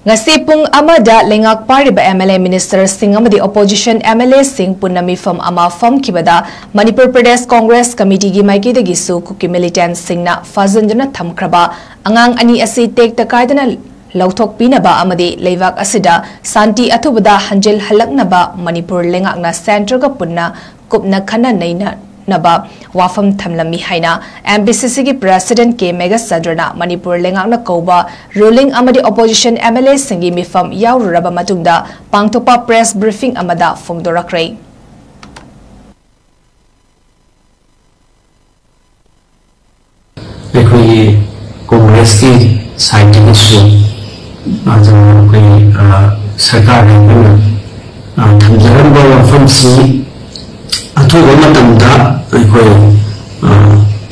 Ngasi pung amada lengak pariba MLA minister sing amadi opposition MLA sing punami fam ama fam kibada Manipur Pradesh Congress Committee gi maiki de gisu kuki militant singna fajanjana thamkraba angang ani asi tek takaidana lauthok pinaba amadi leivak asida santi athubada hanjil halaknaba Manipur lengakna center ga punna kupna khana naina naba wafam thamlami haina MBCC gi president 𝗧𝗛𝗡𝗡𝗧𝗏 Manipur lengakna koba ruling amadi opposition MLA singi mifam yaururaba matungda pangthopa press briefing amada fongdorakrai ekoi congress ki side ki su ajo koi sarkar ne thamjaram ba wafam si athoba matamda ekoi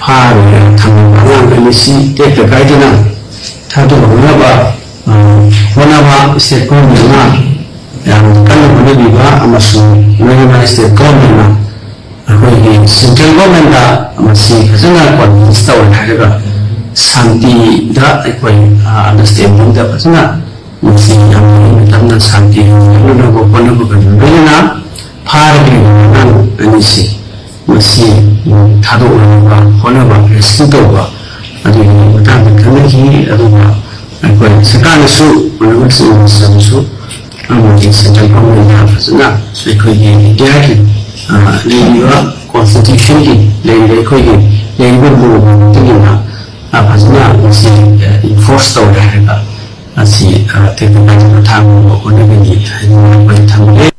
phare thamang ani si tek takaidina thadu honaba honaba state government na yam kan honabiba amasu national state government na ekoi central government da amasi khajana convince taw tharaga santi da ekoi understanding da khajana masi yam tamna santi no go kono go na phare bi nan ani si masi thado ba honaba rescue to ba adi mata kanaki aduba ekoi sakana su no su amati central government da khajana ekoi direct legal constitution ki legal ko ye legal bu tingina apazna si enforce to da asi te ta ta ko ne ni